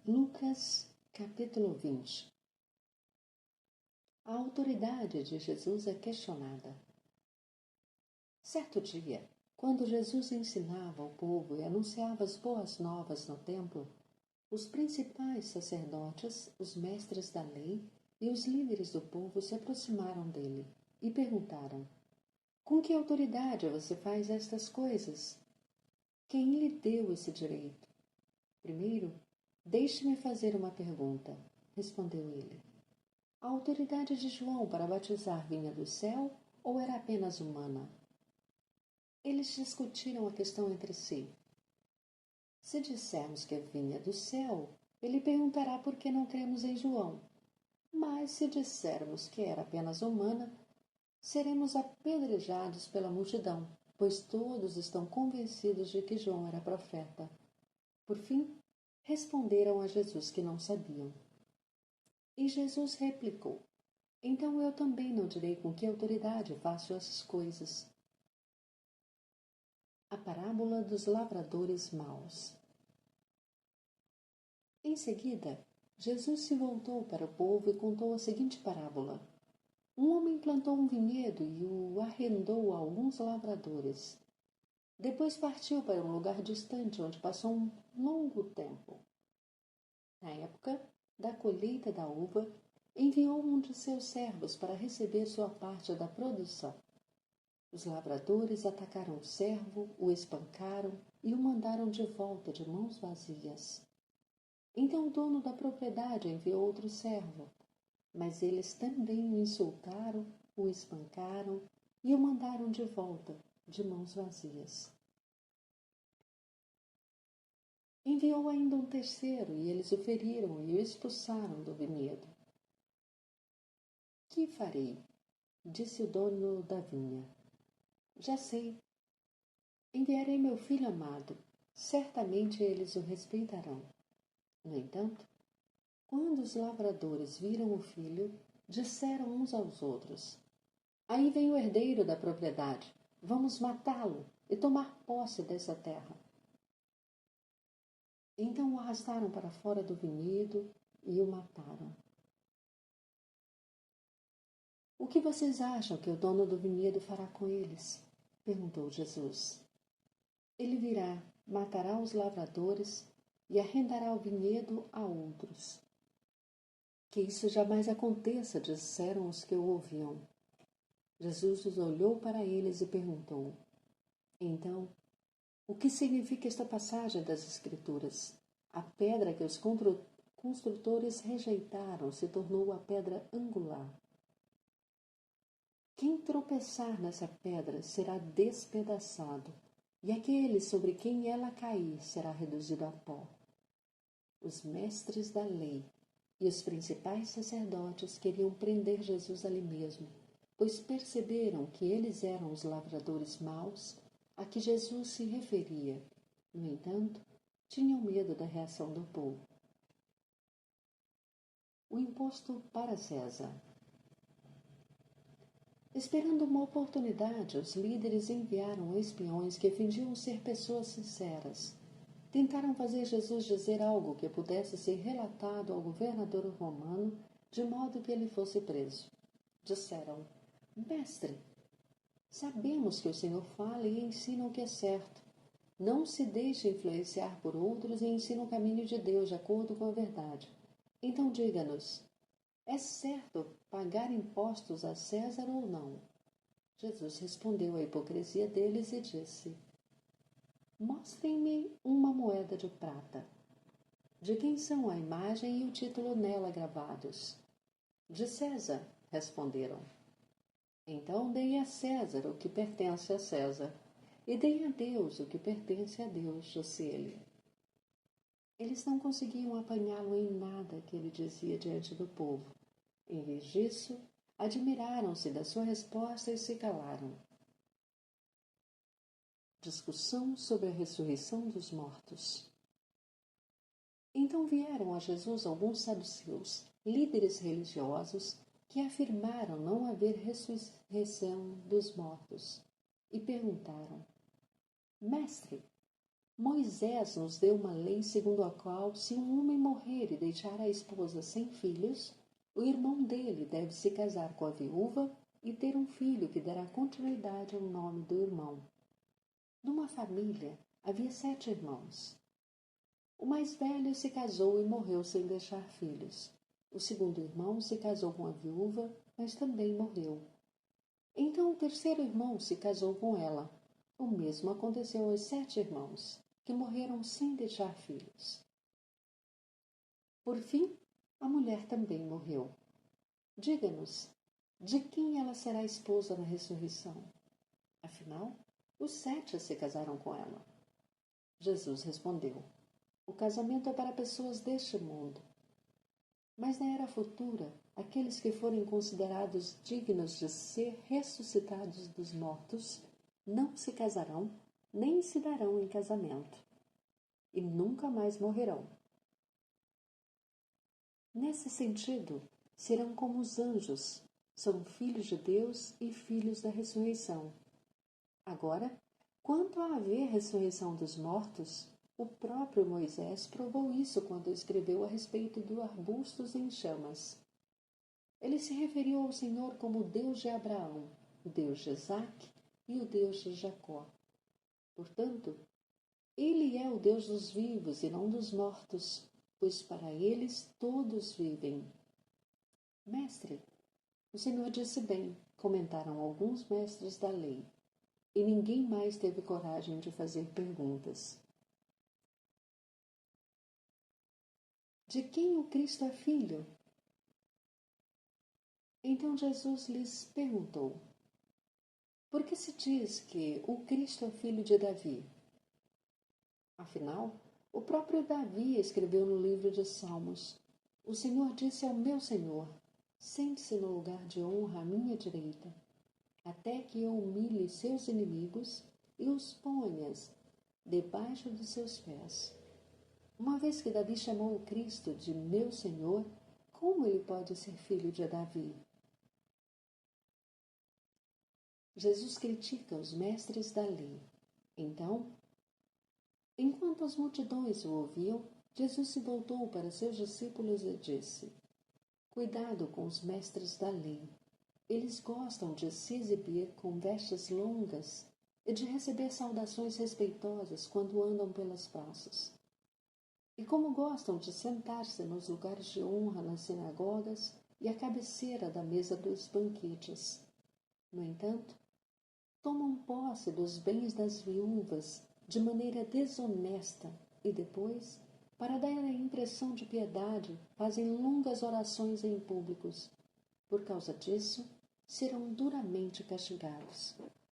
Lucas, capítulo 20. A autoridade de Jesus é questionada. Certo dia, quando Jesus ensinava ao povo e anunciava as boas novas no templo, os principais sacerdotes, os mestres da lei e os líderes do povo se aproximaram dele e perguntaram: com que autoridade você faz estas coisas? Quem lhe deu esse direito? Primeiro, deixe-me fazer uma pergunta, respondeu ele. A autoridade de João para batizar vinha do céu ou era apenas humana? Eles discutiram a questão entre si. Se dissermos que vinha do céu, ele perguntará por que não cremos em João. Mas se dissermos que era apenas humana, seremos apedrejados pela multidão, pois todos estão convencidos de que João era profeta. Por fim, responderam a Jesus que não sabiam. E Jesus replicou: então eu também não direi com que autoridade faço essas coisas. A parábola dos lavradores maus. Em seguida, Jesus se voltou para o povo e contou a seguinte parábola. Um homem plantou um vinhedo e o arrendou a alguns lavradores. Depois partiu para um lugar distante, onde passou um longo tempo. Na época da colheita da uva, enviou um de seus servos para receber sua parte da produção. Os lavradores atacaram o servo, o espancaram e o mandaram de volta de mãos vazias. Então o dono da propriedade enviou outro servo, mas eles também o insultaram, o espancaram e o mandaram de volta de mãos vazias. Enviou ainda um terceiro e eles o feriram e o expulsaram do vinhedo. Que farei? Disse o dono da vinha. Já sei. Enviarei meu filho amado. Certamente eles o respeitarão. No entanto, quando os lavradores viram o filho, disseram uns aos outros: aí vem o herdeiro da propriedade. Vamos matá-lo e tomar posse dessa terra. Então o arrastaram para fora do vinhedo e o mataram. O que vocês acham que o dono do vinhedo fará com eles? Perguntou Jesus. Ele virá, matará os lavradores e arrendará o vinhedo a outros. Que isso jamais aconteça, disseram os que o ouviam. Jesus os olhou para eles e perguntou: então, o que significa esta passagem das Escrituras? A pedra que os construtores rejeitaram se tornou a pedra angular. Quem tropeçar nessa pedra será despedaçado, e aquele sobre quem ela cair será reduzido a pó. Os mestres da lei e os principais sacerdotes queriam prender Jesus ali mesmo, pois perceberam que eles eram os lavradores maus a que Jesus se referia. No entanto, tinham medo da reação do povo. O imposto para César. Esperando uma oportunidade, os líderes enviaram espiões que fingiam ser pessoas sinceras. Tentaram fazer Jesus dizer algo que pudesse ser relatado ao governador romano, de modo que ele fosse preso. Disseram: mestre, sabemos que o Senhor fala e ensina o que é certo. Não se deixe influenciar por outros e ensina o caminho de Deus de acordo com a verdade. Então diga-nos: é certo pagar impostos a César ou não? Jesus respondeu à hipocrisia deles e disse: mostrem-me uma moeda de prata. De quem são a imagem e o título nela gravados? De César, responderam. Então deem a César o que pertence a César, e deem a Deus o que pertence a Deus, disse ele. Eles não conseguiam apanhá-lo em nada que ele dizia diante do povo. Em vez disso, admiraram-se da sua resposta e se calaram. Discussão sobre a ressurreição dos mortos. Então vieram a Jesus alguns saduceus, líderes religiosos, que afirmaram não haver ressurreição dos mortos, e perguntaram: mestre, Moisés nos deu uma lei segundo a qual, se um homem morrer e deixar a esposa sem filhos, o irmão dele deve se casar com a viúva e ter um filho que dará continuidade ao nome do irmão. Numa família havia 7 irmãos. O mais velho se casou e morreu sem deixar filhos. O segundo irmão se casou com a viúva, mas também morreu. Então o terceiro irmão se casou com ela. O mesmo aconteceu aos 7 irmãos, que morreram sem deixar filhos. Por fim, a mulher também morreu. Diga-nos, de quem ela será esposa na ressurreição? Afinal, os 7 se casaram com ela. Jesus respondeu: o casamento é para pessoas deste mundo. Mas na era futura, aqueles que forem considerados dignos de ser ressuscitados dos mortos não se casarão, nem se darão em casamento, e nunca mais morrerão. Nesse sentido, serão como os anjos, são filhos de Deus e filhos da ressurreição. Agora, quanto a haver ressurreição dos mortos, o próprio Moisés provou isso quando escreveu a respeito dos arbustos em chamas. Ele se referiu ao Senhor como o Deus de Abraão, o Deus de Isaque e o Deus de Jacó. Portanto, ele é o Deus dos vivos e não dos mortos, pois para eles todos vivem. Mestre, o Senhor disse bem, comentaram alguns mestres da lei, e ninguém mais teve coragem de fazer perguntas. De quem o Cristo é filho? Então Jesus lhes perguntou: por que se diz que o Cristo é filho de Davi? Afinal, o próprio Davi escreveu no livro de Salmos: o Senhor disse ao meu Senhor: sente-se no lugar de honra à minha direita, até que eu humilhe seus inimigos e os ponhas debaixo dos seus pés. Uma vez que Davi chamou o Cristo de meu Senhor, como ele pode ser filho de Davi? Jesus critica os mestres da lei. Então, enquanto as multidões o ouviam, Jesus se voltou para seus discípulos e disse: cuidado com os mestres da lei. Eles gostam de se exibir com vestes longas e de receber saudações respeitosas quando andam pelas praças. E como gostam de sentar-se nos lugares de honra nas sinagogas e à cabeceira da mesa dos banquetes. No entanto, tomam posse dos bens das viúvas de maneira desonesta e depois, para dar a impressão de piedade, fazem longas orações em públicos. Por causa disso, serão duramente castigados.